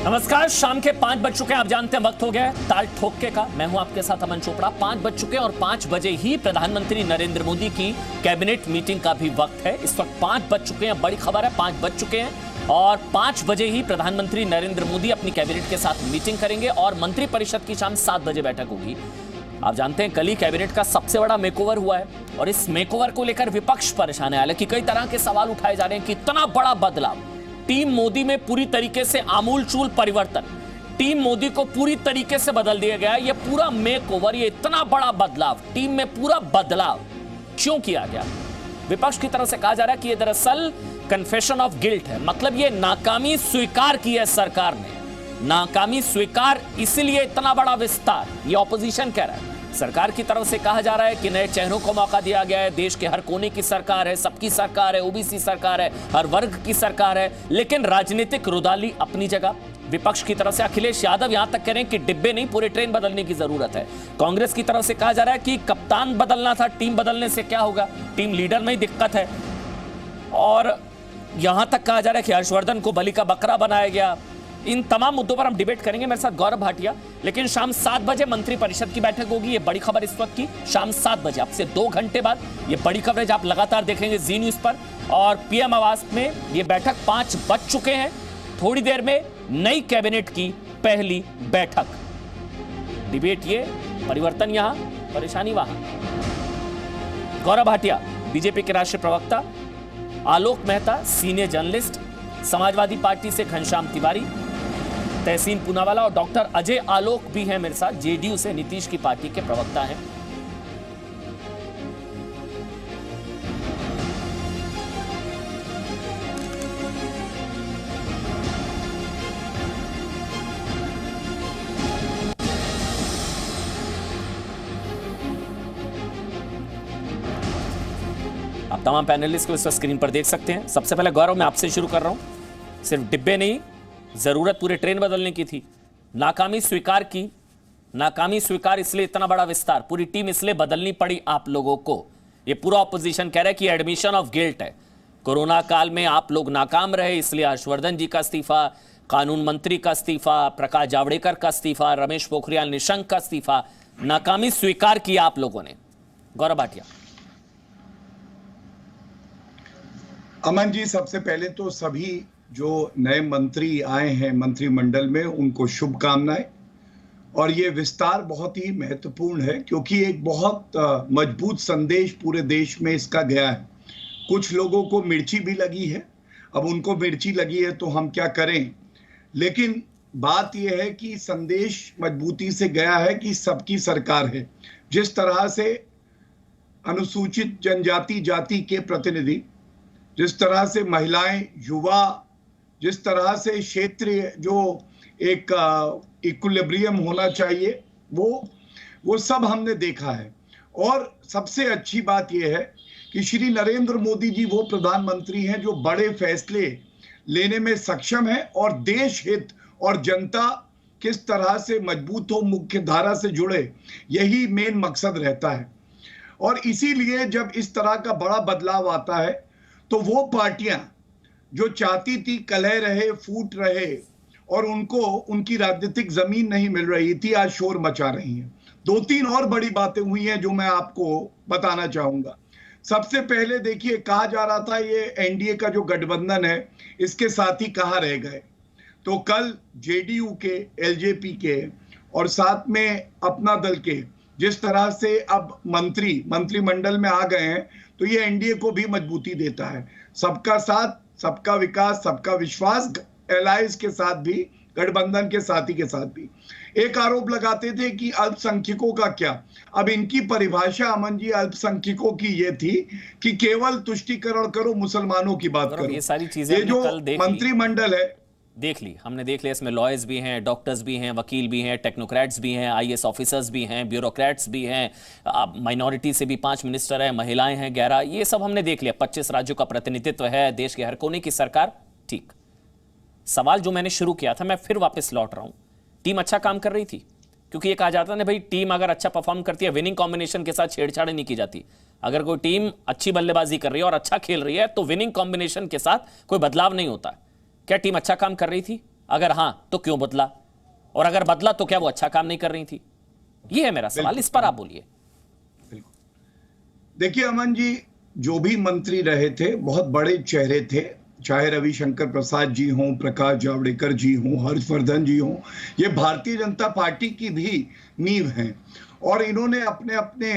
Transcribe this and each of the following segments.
नमस्कार, शाम के 5 बज चुके हैं। आप जानते हैं वक्त हो गया है ताल ठोके का। मैं हूं आपके साथ अमन चोपड़ा। 5 बज चुके हैं और 5 बजे ही प्रधानमंत्री नरेंद्र मोदी की कैबिनेट मीटिंग का भी वक्त है। इस वक्त 5 बज चुके हैं, बड़ी खबर है, 5 बज चुके हैं और 5 बजे ही प्रधानमंत्री नरेंद्र मोदी अपनी कैबिनेट के साथ मीटिंग करेंगे और मंत्रिपरिषद की शाम 7 बजे बैठक होगी। आप जानते हैं कल ही कैबिनेट का सबसे बड़ा मेकओवर हुआ है और इस मेकओवर को लेकर विपक्ष परेशान है। हालांकि कई तरह के सवाल उठाए जा रहे हैं कि इतना बड़ा बदलाव, टीम मोदी में पूरी तरीके से आमूलचूल परिवर्तन, टीम मोदी को पूरी तरीके से बदल दिया गया। ये पूरा मेकओवर, ये इतना बड़ा बदलाव, टीम में पूरा बदलाव क्यों किया गया? विपक्ष की तरफ से कहा जा रहा है कि ये दरअसल कन्फेशन ऑफ गिल्ट है। मतलब ये नाकामी स्वीकार की है सरकार ने, नाकामी स्वीकार, इसलिए इतना बड़ा विस्तार, ये ऑपोजिशन कह रहा है। सरकार की तरफ से कहा जा रहा है कि नए चेहरों को मौका दिया गया है, देश के हर कोने की सरकार है, सबकी सरकार है, ओबीसी सरकार है, हर वर्ग की सरकार है, लेकिन राजनीतिक रुदाली अपनी जगह। विपक्ष की तरफ से अखिलेश यादव यहां तक कह रहे हैं कि डिब्बे नहीं, पूरे ट्रेन बदलने की जरूरत है। कांग्रेस की तरफ से कहा जा रहा है कि कप्तान बदलना था, टीम बदलने से क्या होगा, टीम लीडर में ही दिक्कत है। और यहां तक कहा जा रहा है कि हर्षवर्धन को बलि का बकरा बनाया गया। इन तमाम मुद्दों पर हम डिबेट करेंगे। मेरे साथ गौरव भाटिया। लेकिन शाम 7 बजे मंत्रिपरिषद की बैठक होगी। ये बड़ी खबर इस वक्त की, शाम 7 बजे, अब से 2 घंटे बाद ये बड़ी कवरेज आप लगातार देखेंगे जी न्यूज पर। और पीएम आवास में ये बैठक 5 बज चुके हैं। थोड़ी देर में नई कैबिनेट की पहली बैठक। डिबेट ये, परिवर्तन यहां, परेशानी वहां। गौरव भाटिया बीजेपी के राष्ट्रीय प्रवक्ता, आलोक मेहता सीनियर जर्नलिस्ट, समाजवादी पार्टी से घनश्याम तिवारी, तहसीन पूनावाला और डॉक्टर अजय आलोक भी हैं मेरे साथ, जेडीयू से नीतीश की पार्टी के प्रवक्ता हैं। आप तमाम पैनलिस्ट को इस स्क्रीन पर देख सकते हैं। सबसे पहले गौरव, मैं आपसे शुरू कर रहा हूं। सिर्फ डिब्बे नहीं, जरूरत पूरे ट्रेन बदलने की थी, नाकामी स्वीकार की, नाकामी स्वीकार, इसलिए इतना बड़ा विस्तार, पूरी टीम इसलिए बदलनी पड़ी आप लोगों को। ये पूरा ऑपोजिशन कह रहा है कि एडमिशन ऑफ गिल्ट है। कोरोना काल में आप लोग नाकाम रहे, इसलिए हर्षवर्धन जी का इस्तीफा, कानून मंत्री का इस्तीफा, प्रकाश जावड़ेकर का इस्तीफा, रमेश पोखरियाल निशंक का इस्तीफा, नाकामी स्वीकार किया आप लोगों ने। गौरव भाटिया। अमन जी, सबसे पहले तो सभी जो नए मंत्री आए हैं मंत्रिमंडल में, उनको शुभकामनाएं। और ये विस्तार बहुत ही महत्वपूर्ण है क्योंकि एक बहुत मजबूत संदेश पूरे देश में इसका गया है। कुछ लोगों को मिर्ची भी लगी है, अब उनको मिर्ची लगी है तो हम क्या करें, लेकिन बात यह है कि संदेश मजबूती से गया है कि सबकी सरकार है। जिस तरह से अनुसूचित जनजाति जाति के प्रतिनिधि, जिस तरह से महिलाएं, युवा, जिस तरह से क्षेत्रीय जो एक इक्विलिब्रियम होना चाहिए, वो सब हमने देखा है। और सबसे अच्छी बात यह है कि श्री नरेंद्र मोदी जी वो प्रधानमंत्री हैं जो बड़े फैसले लेने में सक्षम है और देश हित और जनता किस तरह से मजबूत हो, मुख्य धारा से जुड़े, यही मेन मकसद रहता है। और इसीलिए जब इस तरह का बड़ा बदलाव आता है तो वो पार्टियां जो चाहती थी कलह रहे, फूट रहे और उनको उनकी राजनीतिक जमीन नहीं मिल रही थी, आज शोर मचा रही हैं। 2-3 और बड़ी बातें हुई हैं जो मैं आपको बताना चाहूंगा। सबसे पहले देखिए, कहा जा रहा था ये एनडीए का जो गठबंधन है, इसके साथ ही कहां रह गए। तो कल जेडीयू के, एलजेपी के और साथ में अपना दल के जिस तरह से अब मंत्रिमंडल में आ गए हैं, तो ये एनडीए को भी मजबूती देता है। सबका साथ, सबका विकास, सबका विश्वास, एलायंस के साथ भी, गठबंधन के साथी के साथ भी। एक आरोप लगाते थे कि अल्पसंख्यकों का क्या, अब इनकी परिभाषा अमन जी अल्पसंख्यकों की ये थी कि केवल तुष्टीकरण करो, मुसलमानों की बात करो। ये सारी चीजें ये जो मंत्रिमंडल है देख ली, हमने देख लिया। इसमें लॉयर्स भी हैं, डॉक्टर्स भी हैं, वकील भी हैं, टेक्नोक्रेट्स भी हैं, आईएएस ऑफिसर्स भी हैं, ब्यूरोक्रेट्स भी हैं, माइनॉरिटी से भी 5 मिनिस्टर हैं, महिलाएं हैं 11, ये सब हमने देख लिया। 25 राज्यों का प्रतिनिधित्व है, देश के हर कोने की सरकार। ठीक, सवाल जो मैंने शुरू किया था, मैं फिर वापस लौट रहा हूं। टीम अच्छा काम कर रही थी, क्योंकि ये कहा जाता है ना भाई, टीम अगर अच्छा परफॉर्म करती है, विनिंग कॉम्बिनेशन के साथ छेड़छाड़ नहीं की जाती। अगर कोई टीम अच्छी बल्लेबाजी कर रही है और अच्छा खेल रही है तो विनिंग कॉम्बिनेशन के साथ कोई बदलाव नहीं होता। क्या टीम अच्छा काम कर रही थी? अगर हां तो क्यों बदला, और अगर बदला तो क्या वो अच्छा काम नहीं कर रही थी? ये है मेरा सवाल, इस पर आप बोलिए। देखिए अमन जी, जो भी मंत्री रहे थे बहुत बड़े चेहरे थे, चाहे रविशंकर प्रसाद जी हों, प्रकाश जावड़ेकर जी हों, हर्षवर्धन जी हों, ये भारतीय जनता पार्टी की भी नींव हैं। और इन्होंने अपने अपने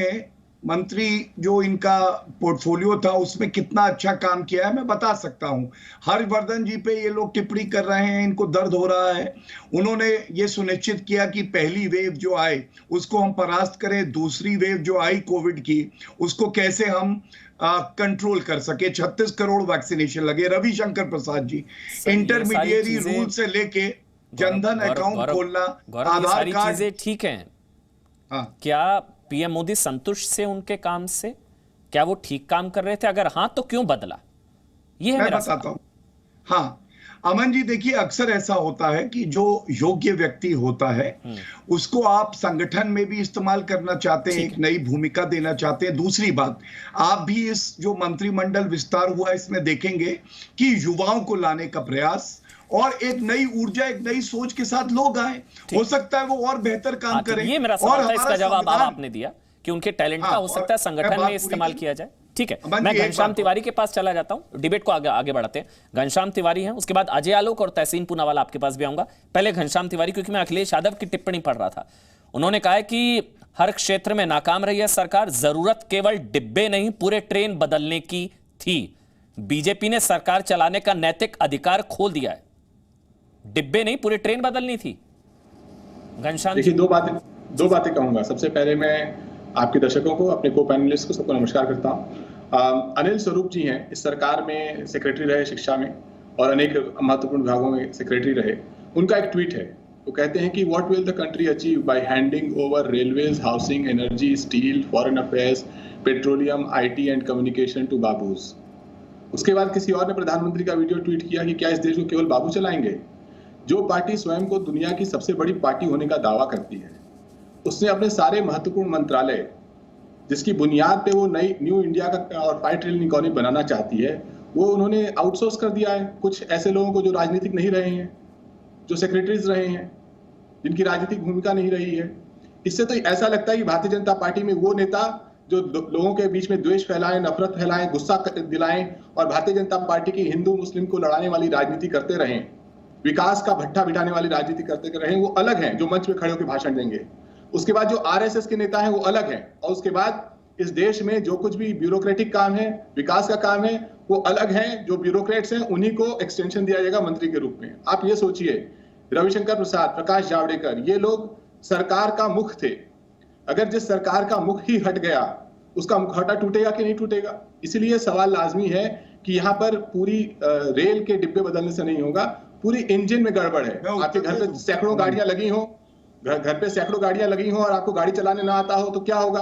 मंत्री जो इनका पोर्टफोलियो था उसमें कितना अच्छा काम किया है मैं बता सकता हूं। हर्षवर्धन जी पे ये लोग टिप्पणी कर रहे हैं, इनको दर्द हो रहा है। उन्होंने ये सुनिश्चित किया कि पहली वेव जो आए उसको हम परास्त करें, दूसरी वेव जो आई कोविड की उसको कैसे हम कंट्रोल कर सके। 36 करोड़ वैक्सीनेशन लगे। रविशंकर प्रसाद जी, इंटरमीडिएरी रूल से लेके जनधन अकाउंट खोलना, आधार कार्ड, चीजें ठीक हैं। हाँ, क्या पीएम मोदी संतुष्ट से उनके काम से? क्या वो ठीक काम कर रहे थे? अगर हां तो क्यों बदला? ये है मैं मेरा बताता हूं। हाँ अमन जी, देखिए अक्सर ऐसा होता है कि जो योग्य व्यक्ति होता है उसको आप संगठन में भी इस्तेमाल करना चाहते हैं, एक नई भूमिका देना चाहते हैं। दूसरी बात, आप भी इस जो मंत्रिमंडल विस्तार हुआ इसमें देखेंगे कि युवाओं को लाने का प्रयास और एक नई ऊर्जा, एक नई सोच के साथ लोग आए। हो सकता है वो और बेहतर काम करें। ये मेरा सवाल था, इसका जवाब अब आपने दिया कि उनके टैलेंट का हो सकता है संगठन में इस्तेमाल किया जाए। ठीक है, मैं घनश्याम तिवारी के पास चला जाता हूं, डिबेट को आगे बढ़ाते हैं। घनश्याम तिवारी हैं, उसके बाद अजय आलोक और तहसीन पूनावाला आपके पास भी आऊंगा। पहले घनश्याम तिवारी, क्योंकि मैं अखिलेश यादव की टिप्पणी पढ़ रहा था। उन्होंने कहा है कि हर क्षेत्र में नाकाम रही है सरकार, जरूरत केवल डिब्बे नहीं पूरे ट्रेन बदलने की थी। बीजेपी ने सरकार चलाने का नैतिक अधिकार खोल दिया है, डिब्बे नहीं पूरे ट्रेन बदलनी थी। घनश्याम, देखिए दो बातें कहूंगा। सबसे पहले मैं आपके दर्शकों को, अपने को पैनलिस्ट को, सबको नमस्कार करता हूं। अनिल स्वरूप जी हैं, इस सरकार में सेक्रेटरी रहे शिक्षा में और अनेक महत्वपूर्ण विभागों में सेक्रेटरी रहे। उनका एक ट्वीट है, वो कहते हैं कि what will the country achieve by handing over railways, housing, energy, steel, foreign affairs, petroleum, IT and communication to babus. उसके बाद किसी और ने प्रधानमंत्री का वीडियो ट्वीट किया कि क्या इस देश को केवल बाबू चलाएंगे? जो पार्टी स्वयं को दुनिया की सबसे बड़ी पार्टी होने का दावा करती है, उसने अपने सारे महत्वपूर्ण मंत्रालय, जिसकी बुनियाद पे वो नई न्यू इंडिया का और 5 ट्रिलियन इकोनॉमी बनाना चाहती है, वो उन्होंने आउटसोर्स कर दिया है कुछ ऐसे लोगों को जो राजनीतिक नहीं रहे हैं, जो सेक्रेटरीज रहे हैं, जिनकी राजनीतिक भूमिका नहीं रही है। इससे तो ऐसा लगता है कि भारतीय जनता पार्टी में वो नेता जो लोगों के बीच में द्वेष फैलाएं, नफरत फैलाएं, गुस्सा दिलाएं और भारतीय जनता पार्टी की हिंदू मुस्लिम को लड़ाने वाली राजनीति करते रहें, विकास का भट्ठा बिठाने वाली राजनीति करते रहे, वो अलग हैं जो मंच पे खड़े होकर भाषण देंगे। उसके बाद जो आरएसएस के नेता हैं वो अलग हैं, और उसके बाद इस देश में जो कुछ भी ब्यूरोक्रेटिक काम है, विकास का काम है, वो अलग हैं। जो ब्यूरोक्रेट्स हैं उन्हीं को एक्सटेंशन दिया जाएगा मंत्री के रूप में। आप ये सोचिए, रविशंकर प्रसाद, प्रकाश जावड़ेकर, ये लोग सरकार का मुख थे। अगर जिस सरकार का मुख ही हट गया, उसका मुखौटा टूटेगा कि नहीं टूटेगा? इसलिए सवाल लाजमी है कि यहाँ पर पूरी रेल के डिब्बे बदलने से नहीं होगा, पूरी इंजन में गड़बड़ है। आपके घर पे सैकड़ों गाड़ियां लगी हो, घर पे सैकड़ों गाड़ियां लगी हो और आपको गाड़ी चलाने ना आता हो तो क्या होगा?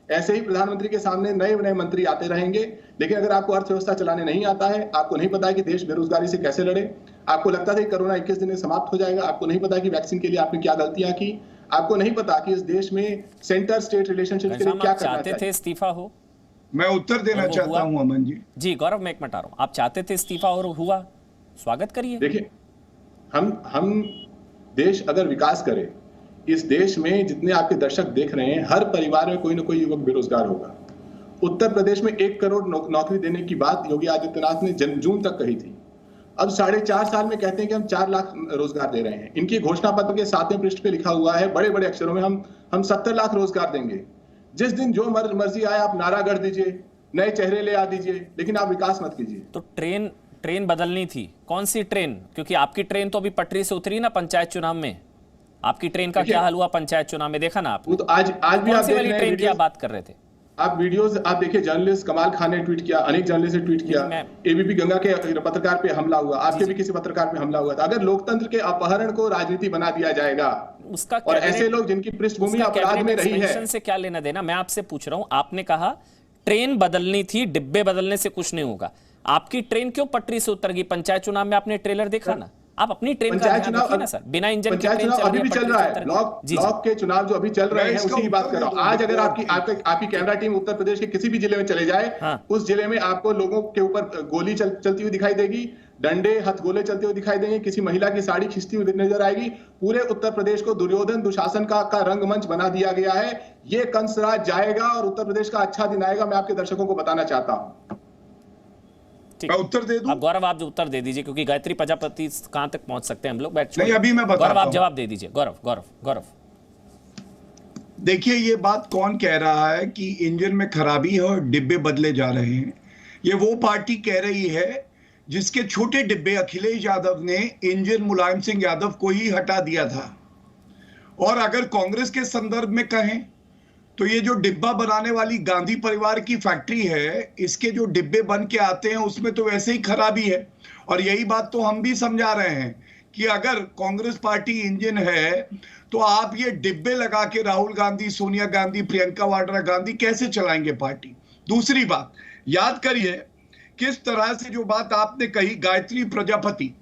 ऐसे ही प्रधानमंत्री के सामने नए नए मंत्री आते रहेंगे, लेकिन अगर आपको अर्थव्यवस्था चलाने नहीं आता है, आपको नहीं पता है कि देश बेरोजगारी से कैसे लड़े, आपको लगता था कि कोरोना 21 दिन में समाप्त हो जाएगा, आपको नहीं पता कि वैक्सीन के लिए आपने क्या गलतियां की, आपको नहीं पता कि इस देश में सेंटर स्टेट रिलेशनशिप के लिए क्या करना चाहिए। थे इस्तीफा हो? मैं उत्तर देना चाहता हूं अमन जी। जी गौरव, मैं एक मिनट आ रहा हूं। आप चाहते थे इस्तीफा और हुआ, स्वागत करिए। देखिए, हम देश अगर विकास करे, इस देश में जितने आपके दर्शक देख रहे हैं, हर परिवार में कोई ना कोई युवक बेरोजगार होगा। उत्तर प्रदेश में 1 करोड़ नौकरी देने की बात योगी आदित्यनाथ ने जून तक कही थी। अब 4.5 साल में कहते हैं कि हम 4 लाख रोजगार दे रहे हैं। इनकी घोषणा पत्र के 7वें पृष्ठ पे लिखा हुआ है बड़े बड़े अक्षरों में, हम 70 लाख रोजगार देंगे। जिस दिन जो मर्जी आए आप नारा गढ़ दीजिए, नए चेहरे ले आ दीजिए, लेकिन आप विकास मत कीजिए। तो ट्रेन बदलनी थी, कौन सी ट्रेन? क्योंकि आपकी ट्रेन तो अभी पटरी से उतरी ना पंचायत चुनाव में। आपकी ट्रेन का क्या हाल हुआ पंचायत चुनाव में, देखा ना आपने? वो तो आज भी आप देख रहे हैं, ट्रेन की आप बात कर रहे थे। आप वीडियोस आप देखिए, जर्नलिस्ट कमाल खान ने ट्वीट किया, अनेक जर्नलिस्ट ने ट्वीट किया, एबीपी गंगा के पत्रकार पे हमला हुआ, आपके भी किसी पत्रकार पे हमला हुआ था। अगर लोकतंत्र के अपहरण को राजनीति बना दिया जाएगा, उसका और ऐसे लोग जिनकी पृष्ठभूमि अपराध में रही है, से क्या लेना देना? मैं आपसे पूछ रहा हूं, आपने कहा ट्रेन बदलनी थी, डिब्बे बदलने से कुछ नहीं होगा। आपकी ट्रेन क्यों पटरी से उतर गई? पंचायत चुनाव में आपने ट्रेलर देखा ना? आप अपनी ट्रेन का ध्यान रखिए ना सर, बिना इंजन की ट्रेन अभी भी चल रहा है। ब्लॉक के चुनाव जो अभी चल रहे हैं उसी की बात कर रहा हूं। आज अगर आपकी कैमरा टीम उत्तर प्रदेश के किसी भी जिले में चले जाए, उस जिले में आपको लोगों के ऊपर गोली चलती हुई दिखाई देगी, डंडे हथगोले चलते हुए दिखाई देंगे, किसी महिला की साड़ी खींचती हुई नजर आएगी। पूरे उत्तर प्रदेश को दुर्योधन दुशासन का रंगमंच बना दिया गया है। ये कंस राज जाएगा और उत्तर प्रदेश का अच्छा दिन आएगा, मैं आपके दर्शकों को बताना चाहता हूं। मैं उत्तर दे दूं? अब गौरव आप जो उत्तर दे दीजिए, क्योंकि गायत्री प्रजापति कहां तक पहुंच सकते हैं हम लोग। नहीं, अभी मैं बताता गौरव आप हूं। जवाब दे दीजिए। गौरव गौरव गौरव देखिए, ये बात कौन कह रहा है कि इंजन में खराबी है और डिब्बे बदले जा रहे हैं? ये वो पार्टी कह रही है जिसके छोटे डिब्बे अखिलेश यादव ने इंजन मुलायम सिंह यादव को ही हटा दिया था। और अगर कांग्रेस के संदर्भ में कहें तो ये जो डिब्बा बनाने वाली गांधी परिवार की फैक्ट्री है, इसके जो डिब्बे बन के आते हैं उसमें तो वैसे ही खराबी है। और यही बात तो हम भी समझा रहे हैं कि अगर कांग्रेस पार्टी इंजन है तो आप ये डिब्बे लगा के राहुल गांधी, सोनिया गांधी, प्रियंका वाड्रा गांधी कैसे चलाएंगे पार्टी? दूसरी बात, याद करिए किस तरह से जो बात आपने कही, गायत्री प्रजापति,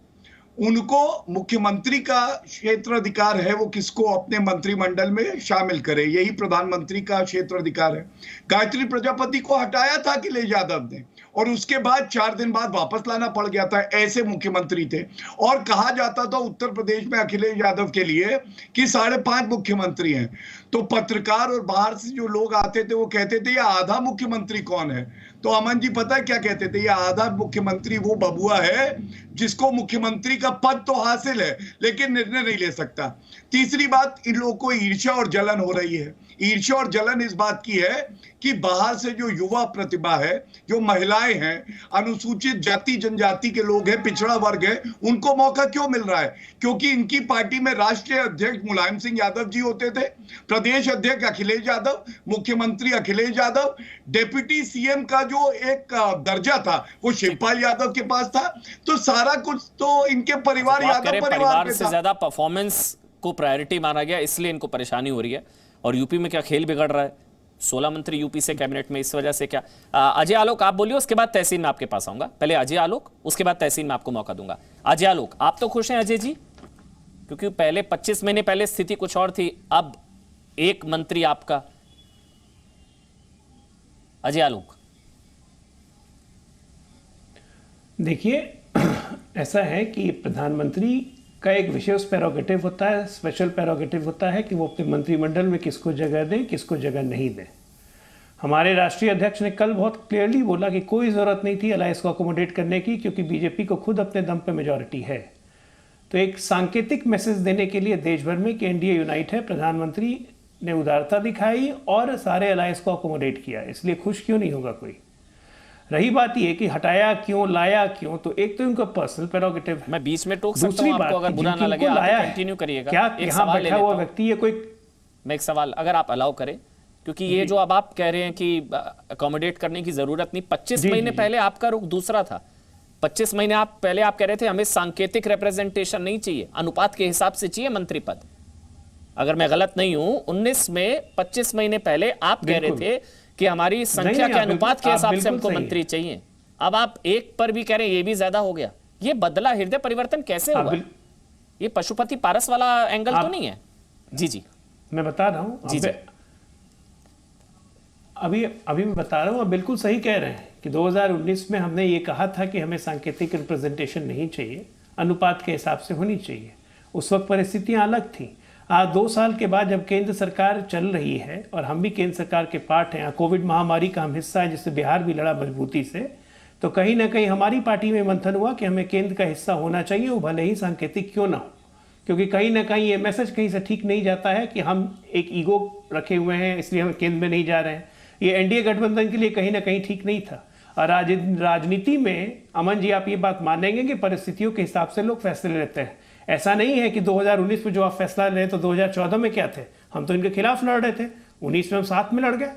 उनको मुख्यमंत्री का क्षेत्राधिकार है, वो किसको अपने मंत्रिमंडल में शामिल करे, यही प्रधानमंत्री का क्षेत्राधिकार है। गायत्री प्रजापति को हटाया था अखिलेश यादव ने और उसके बाद 4 दिन बाद वापस लाना पड़ गया था। ऐसे मुख्यमंत्री थे। और कहा जाता था उत्तर प्रदेश में अखिलेश यादव के लिए कि 5.5 मुख्यमंत्री हैं। तो पत्रकार और बाहर से जो लोग आते थे वो कहते थे ये आधा मुख्यमंत्री कौन है? तो अमन जी पता है क्या कहते थे? ये आधा मुख्यमंत्री वो बबुआ है जिसको मुख्यमंत्री का पद तो हासिल है लेकिन निर्णय नहीं ले सकता। तीसरी बात, इन लोगों को ईर्ष्या और जलन हो रही है। ईर्ष्या और जलन इस बात की है कि बाहर से जो युवा प्रतिभा है, जो महिलाएं हैं, अनुसूचित जाति जनजाति के लोग हैं, पिछड़ा वर्ग है, उनको मौका क्यों मिल रहा है? क्योंकि इनकी पार्टी में राष्ट्रीय अध्यक्ष मुलायम सिंह यादव जी होते थे, प्रदेश अध्यक्ष अखिलेश यादव, मुख्यमंत्री अखिलेश यादव, डिप्टी सीएम का जो एक दर्जा था वो शिवपाल यादव के पास था। तो सारा कुछ तो इनके परिवार यादव परिवार से ज्यादा परफॉर्मेंस को प्रायोरिटी माना गया, इसलिए इनको परेशानी हो रही है। और यूपी में क्या खेल बिगड़ रहा है? 16 मंत्री यूपी से कैबिनेट में, इस वजह से क्या? अजय आलोक आप बोलिए, उसके बाद तहसीन में आपके पास आऊंगा। पहले अजय आलोक, उसके बाद तहसीन में आपको मौका दूंगा। अजय आलोक, आप तो खुश हैं अजय जी? क्योंकि पहले 25 महीने पहले स्थिति कुछ और थी, अब एक मंत्री आपका। अजय आलोक, देखिए ऐसा है कि प्रधानमंत्री का एक विशेष प्रेरोगेटिव होता है, स्पेशल प्रेरोगेटिव होता है कि वो अपने मंत्रिमंडल में किसको जगह दें, किसको जगह नहीं दें। हमारे राष्ट्रीय अध्यक्ष ने कल बहुत क्लियरली बोला कि कोई ज़रूरत नहीं थी अलायंस को अकोमोडेट करने की, क्योंकि बीजेपी को खुद अपने दम पे मेजॉरिटी है। तो एक सांकेतिक मैसेज देने के लिए देश भर में कि एनडीए यूनाइट है, प्रधानमंत्री ने उदारता दिखाई और सारे अलायंस को अकोमोडेट किया। इसलिए खुश क्यों नहीं होगा कोई? रही बात यह कि हटाया क्यों, लाया क्यों, तो एक तो इनका पर्सनल प्रेरोगेटिव है। मैं बीच में टोक सकता हूं आपको, अगर बुरा ना लगे आप कंटिन्यू करिएगा। क्या यहाँ बैठा हुआ व्यक्ति है कोई? मैं एक सवाल अगर आप अलाउ करें, क्योंकि ये जो अब आप कह रहे हैं कि अकोमोडेट करने की जरूरत नहीं, 25 महीने पहले आपका रुख दूसरा था। 25 महीने आप पहले आप कह रहे थे हमें सांकेतिक रिप्रेजेंटेशन नहीं चाहिए, अनुपात के हिसाब से चाहिए मंत्री पद। अगर मैं गलत नहीं हूं, 19 में 25 महीने पहले आप कह रहे थे कि हमारी संख्या के अनुपात के हिसाब से हमको मंत्री चाहिए। अब आप एक पर भी कह रहे हैं ये भी ज्यादा हो गया। ये बदला हृदय परिवर्तन कैसे हुआ? ये पशुपति पारस वाला एंगल तो नहीं है? जी जी मैं बता रहा हूं जी जी। अभी मैं बता रहा हूं, आप बिल्कुल सही कह रहे हैं कि 2019 में हमने ये कहा था कि हमें सांकेतिक रिप्रेजेंटेशन नहीं चाहिए, अनुपात के हिसाब से होनी चाहिए। उस वक्त परिस्थितियां अलग थी। आज 2 साल के बाद जब केंद्र सरकार चल रही है और हम भी केंद्र सरकार के पार्ट हैं, कोविड महामारी का हम हिस्सा है जिससे बिहार भी लड़ा मजबूती से, तो कहीं ना कहीं हमारी पार्टी में मंथन हुआ कि हमें केंद्र का हिस्सा होना चाहिए, वो भले ही सांकेतिक क्यों ना हो। क्योंकि कहीं ना कहीं ये मैसेज कहीं से ठीक नहीं जाता है कि हम एक ईगो रखे हुए हैं इसलिए हम केंद्र में नहीं जा रहे हैं। ये एनडीए गठबंधन के लिए कहीं ना कहीं ठीक नहीं था। और राजनीति में अमन जी आप ये बात मानेंगे कि परिस्थितियों के हिसाब से लोग फैसले लेते हैं। ऐसा नहीं है कि 2019 में जो आप फैसला ले रहे तो 2014 में क्या थे? हम तो इनके खिलाफ लड़ रहे थे। 19 में हम साथ में लड़ गए,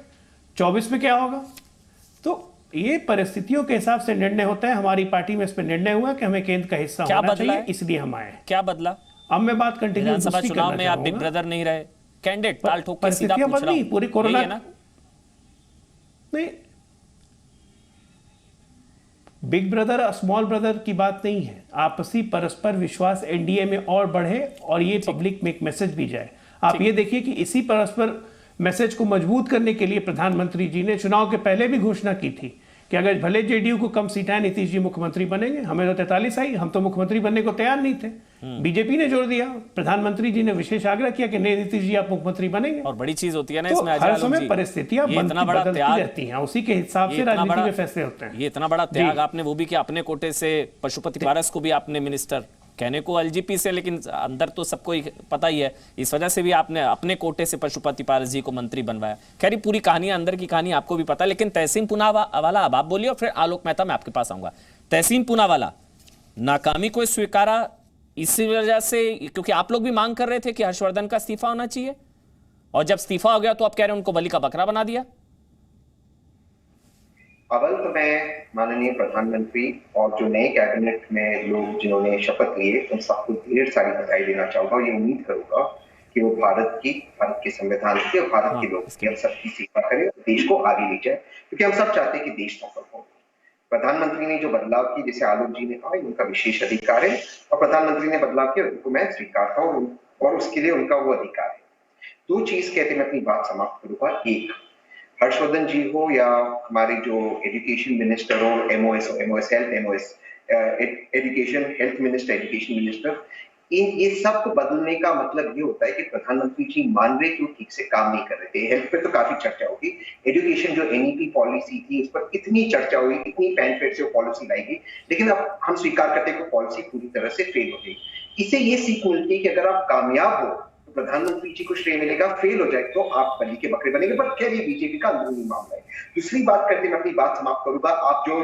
24 में क्या होगा? तो ये परिस्थितियों के हिसाब से निर्णय होता है। हमारी पार्टी में इस पर निर्णय हुआ कि हमें केंद्र का हिस्सा होना चाहिए, इसलिए हम आए। क्या बदला? अब मैं बात कंटिन्यू विधानसभा चुनाव में आप बिग ब्रदर नहीं रहे, कैंडिडेट ताल ठोक के सीधा पूछ रहा हूं। पूरी कोरोना नहीं, बिग ब्रदर और स्मॉल ब्रदर की बात नहीं है। आपसी परस्पर विश्वास एनडीए में और बढ़े और ये पब्लिक में एक मैसेज भी जाए। आप ये देखिए कि इसी परस्पर मैसेज को मजबूत करने के लिए प्रधानमंत्री जी ने चुनाव के पहले भी घोषणा की थी कि अगर भले जेडीयू को कम सीटें, नीतीश जी मुख्यमंत्री बनेंगे, हमें तो 43 आई, हम तो मुख्यमंत्री बनने को तैयार नहीं थे। बीजेपी ने जोर दिया, प्रधानमंत्री जी ने विशेष आग्रह किया कि नहीं नीतीश जी आप मुख्यमंत्री बनेंगे। और बड़ी चीज होती है ना तो इसमें हर समय परिस्थितियां बदलती रहती हैं, उसी के हिसाब से राजनीति में फैसले होते हैं। ये इतना बड़ा त्याग आपने वो भी किया, अपने कोटे से पशुपति पारस को भी आपने मिनिस्टर, कहने को एलजीपी से, लेकिन अंदर तो सबको ही पता ही है, इस वजह से भी आपने अपने कोटे से पशुपति पारस जी को मंत्री बनवाया। खैर पूरी कहानी, अंदर की कहानी आपको भी पता है। लेकिन तहसीन पूनावाला अब आप बोलिए और फिर आलोक मेहता मैं आपके पास आऊंगा। तहसीन पूनावाला, नाकामी को स्वीकारा इसी वजह से, क्योंकि आप लोग भी मांग कर रहे थे कि हर्षवर्धन का इस्तीफा होना चाहिए, और जब इस्तीफा हो गया तो आप कह रहे हैं उनको बलि का बकरा बना दिया। अव्वल तो मैं माननीय प्रधानमंत्री और जो नए कैबिनेट में लोग जिन्होंने शपथ लिए उन सबको ढेर सारी बधाई देना चाहूंगा और ये उम्मीद करूंगा कि वो भारत के संविधान की और भारत के लोग की हम सबकी सेवा करें और देश को आगे ले जाए, क्योंकि हम सब चाहते हैं कि देश सफल हो। प्रधानमंत्री ने जो बदलाव किए, जैसे आलोक जी ने कहा, उनका विशेष अधिकार है और प्रधानमंत्री ने बदलाव किया उनको मैं स्वीकारता हूँ और उसके लिए उनका वो अधिकार है। दो चीज कहते मैं अपनी बात समाप्त करूंगा। एक, हर्षवर्धन जी हो या हमारे जो एजुकेशन मिनिस्टर हो, MOS education health minister, education minister, ये सब को बदलने का मतलब ये होता है कि प्रधानमंत्री जी मान रहे कि वो ठीक से काम नहीं कर रहे थे। हेल्थ पे तो काफी चर्चा होगी, एजुकेशन जो एनईपी पॉलिसी थी उस पर इतनी चर्चा हुई, इतनी फैनफेयर से वो पॉलिसी लाई गई, लेकिन अब हम स्वीकार करते हैं कि पॉलिसी पूरी तरह से फेल हो गई। इससे ये सीख मिलती है कि अगर आप कामयाब हो तो प्रधानमंत्री जी को श्रेय मिलेगा, फेल हो जाए तो आप बलि के बकरे बनेंगे। पर क्या ये बीजेपी का अंदरूनी मामला है। दूसरी बात करते मैं अपनी बात समाप्त करूंगा। आप जो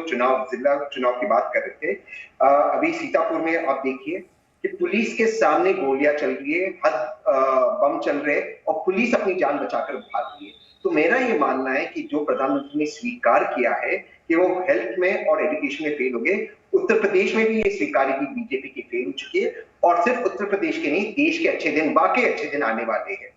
जिला चुनाव की बात कर रहे थे, अभी सीतापुर में आप देखिए कि पुलिस के सामने गोलियां चल रही है, बम चल रहे और पुलिस अपनी जान बचाकर भाग रही है। तो मेरा ये मानना है कि जो प्रधानमंत्री ने स्वीकार किया है कि वो हेल्थ में और एजुकेशन में फेल हो गए, उत्तर प्रदेश में भी ये स्वीकार की बीजेपी की फेल हो चुकी है और सिर्फ उत्तर प्रदेश के नहीं, देश के अच्छे दिन, बाकी अच्छे दिन आने वाले हैं।